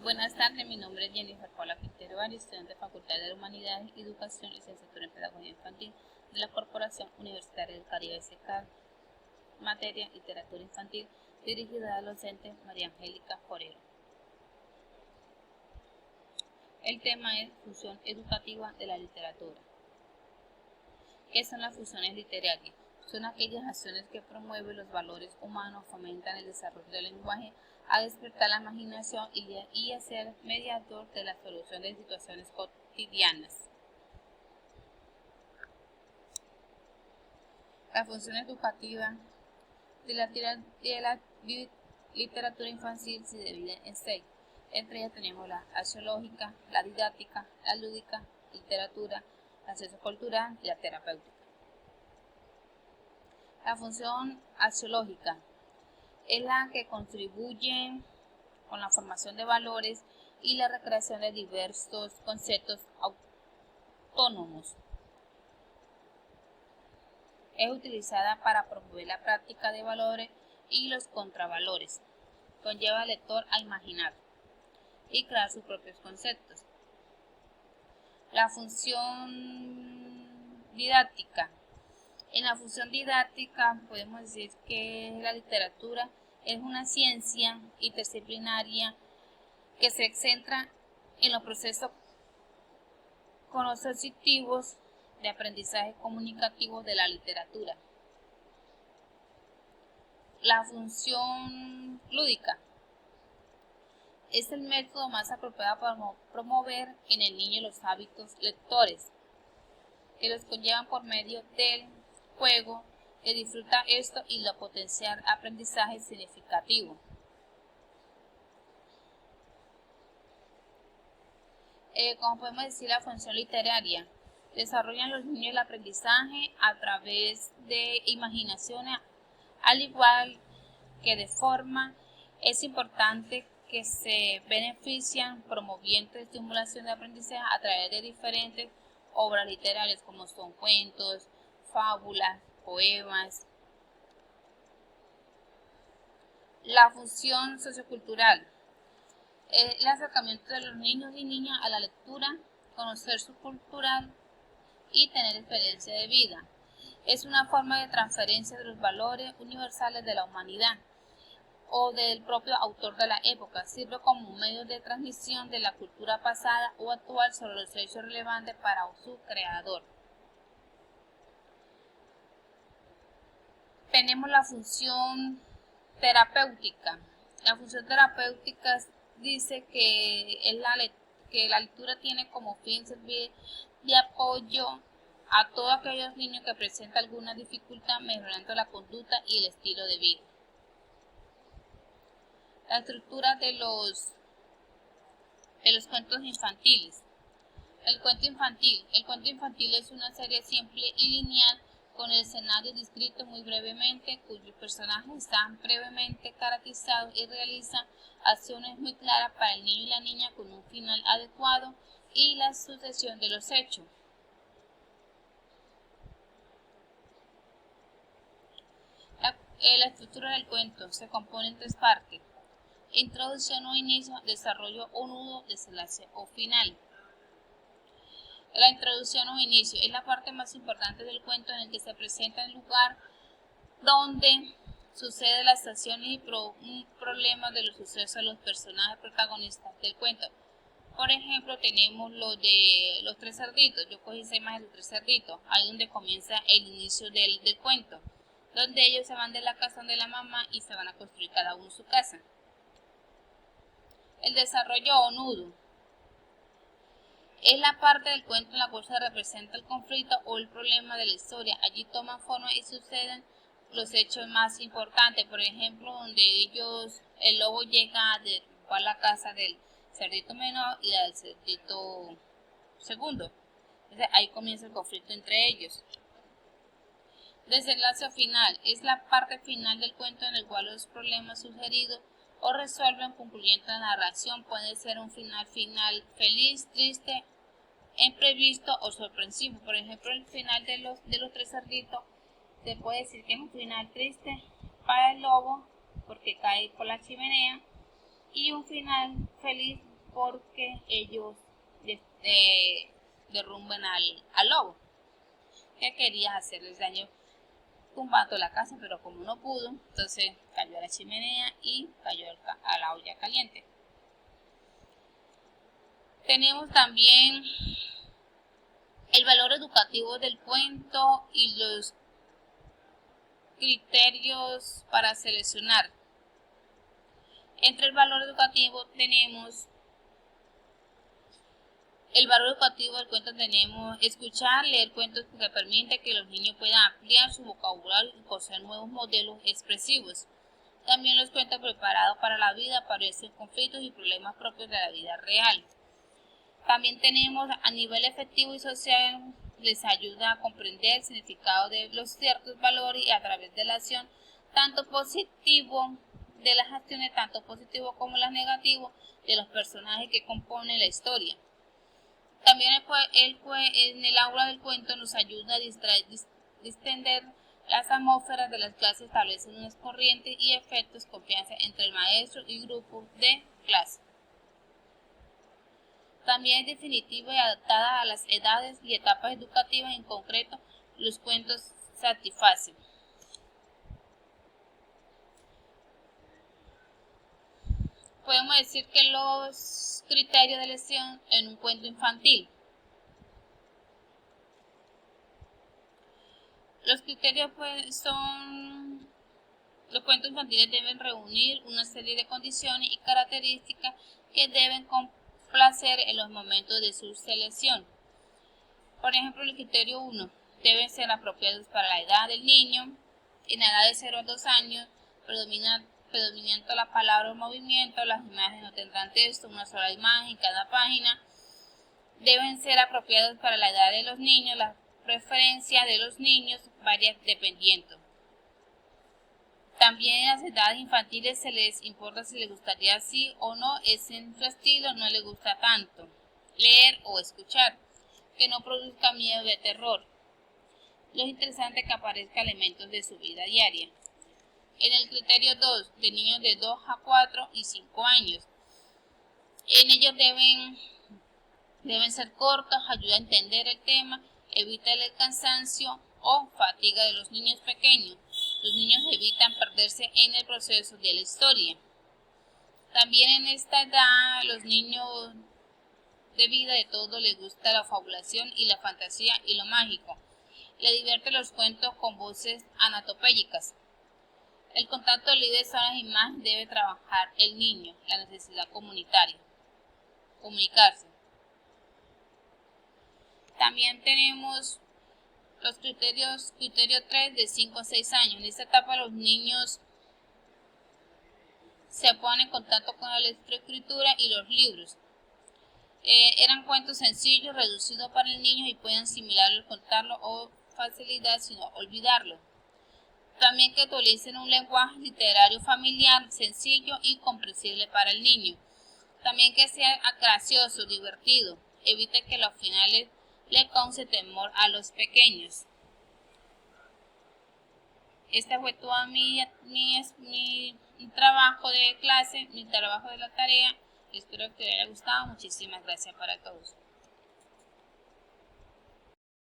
Buenas tardes, mi nombre es Jennifer Paula Quintero Arias, estudiante de Facultad de Humanidades y Educación, licenciatura en Pedagogía Infantil de la Corporación Universitaria del Caribe SECAR, materia Literatura Infantil, dirigida a la docente María Angélica Forero. El tema es función educativa de la literatura. ¿Qué son las funciones literarias? Son aquellas acciones que promueven los valores humanos, fomentan el desarrollo del lenguaje, a despertar la imaginación y a ser mediador de la solución de situaciones cotidianas. La función educativa de la literatura infantil se divide en 6. Entre ellas tenemos la axiológica, la didáctica, la lúdica, literatura, la sociocultural y la terapéutica. La función axiológica es la que contribuye con la formación de valores y la recreación de diversos conceptos autónomos. Es utilizada para promover la práctica de valores y los contravalores. Conlleva al lector a imaginar y crear sus propios conceptos. La función didáctica. En la función didáctica podemos decir que la literatura es una ciencia interdisciplinaria que se centra en los procesos cognitivos de aprendizaje comunicativo de la literatura. La función lúdica es el método más apropiado para promover en el niño los hábitos lectores, que los conllevan por medio del juego, que disfruta esto y lo potenciar aprendizaje significativo. Como podemos decir, la función literaria desarrollan los niños el aprendizaje a través de imaginación, al igual que de forma. Es importante que se benefician promoviendo estimulación de aprendizaje a través de diferentes obras literarias como son cuentos, fábulas, poemas. La función sociocultural. El acercamiento de los niños y niñas a la lectura, conocer su cultural y tener experiencia de vida. Es una forma de transferencia de los valores universales de la humanidad o del propio autor de la época. Sirve como un medio de transmisión de la cultura pasada o actual sobre los hechos relevantes para su creador. Tenemos la función terapéutica. La función terapéutica dice que la lectura tiene como fin servir de apoyo a todos aquellos niños que presentan alguna dificultad, mejorando la conducta y el estilo de vida. La estructura de los cuentos infantiles. El cuento infantil es una serie simple y lineal con el escenario descrito muy brevemente, cuyos personajes están brevemente caracterizados y realizan acciones muy claras para el niño y la niña con un final adecuado y la sucesión de los hechos. La estructura del cuento se compone en 3 partes: introducción o inicio, desarrollo o nudo, desenlace o final. La introducción o inicio es la parte más importante del cuento, en el que se presenta el lugar donde sucede las acciones y problemas de los sucesos de los personajes protagonistas del cuento. Por ejemplo, tenemos lo de los 3 cerditos. Yo cogí esa imagen de los 3 cerditos, ahí donde comienza el inicio del cuento, donde ellos se van de la casa de la mamá y se van a construir cada uno su casa. El desarrollo o nudo es la parte del cuento en la cual se representa el conflicto o el problema de la historia. Allí toman forma y suceden los hechos más importantes. Por ejemplo, donde el lobo llega a derribar la casa del cerdito menor y la del cerdito segundo. Entonces, ahí comienza el conflicto entre ellos. Desenlace final es la parte final del cuento en el cual los problemas sugeridos o resuelven concluyendo la narración. Puede ser un final feliz, triste, imprevisto o sorpresivo. Por ejemplo, el final de los 3 cerditos se puede decir que es un final triste para el lobo porque cae por la chimenea, y un final feliz porque ellos derrumben al lobo que quería hacerles daño tumbando la casa, pero como no pudo, entonces cayó a la chimenea y cayó a la olla caliente. Tenemos también el valor educativo del cuento y los criterios para seleccionar. Entre el valor educativo tenemos el valor educativo del cuento, tenemos escuchar, leer cuentos que permiten que los niños puedan ampliar su vocabulario y conocer nuevos modelos expresivos. También los cuentos preparados para la vida aparecen conflictos y problemas propios de la vida real. También tenemos a nivel efectivo y social, les ayuda a comprender el significado de los ciertos valores y a través de la acción, tanto positivo de las acciones, tanto positivo como las negativas de los personajes que componen la historia. También en el aula del cuento nos ayuda a distender las atmósferas de las clases, establecen unas corrientes y efectos, confianza entre el maestro y grupo de clase. También es definitiva y adaptada a las edades y etapas educativas, en concreto, los cuentos satisfacen. Podemos decir que los criterios de elección en un cuento infantil. Los criterios son, los cuentos infantiles deben reunir una serie de condiciones y características que deben complacer en los momentos de su selección. Por ejemplo, el criterio 1, deben ser apropiados para la edad del niño. En la edad de 0 a 2 años, predominando la palabra o movimiento, las imágenes no tendrán texto, una sola imagen en cada página. Deben ser apropiados para la edad de los niños, las preferencias de los niños varían dependiendo. También en las edades infantiles se les importa si les gustaría sí o no, es en su estilo, no les gusta tanto leer o escuchar, que no produzca miedo de terror. Lo interesante que aparezca elementos de su vida diaria. En el criterio 2, de niños de 2 a 4 y 5 años. En ellos deben ser cortos, ayuda a entender el tema, evita el cansancio o fatiga de los niños pequeños. Los niños evitan perderse en el proceso de la historia. También en esta edad, los niños de vida de todo les gusta la fabulación y la fantasía y lo mágico. Le divierten los cuentos con voces anatopélicas. El contacto libre son las imágenes, debe trabajar el niño, la necesidad comunitarse. También tenemos los criterio 3 de 5 a 6 años. En esta etapa los niños se ponen en contacto con la lectoescritura y los libros. Eran cuentos sencillos, reducidos para el niño y pueden asimilarlo, contarlo o facilidad sino olvidarlo. También que utilicen un lenguaje literario familiar, sencillo y comprensible para el niño. También que sea gracioso, divertido. Evite que los finales le cause temor a los pequeños. Este fue todo mi trabajo de clase, mi trabajo de la tarea. Espero que les haya gustado. Muchísimas gracias para todos.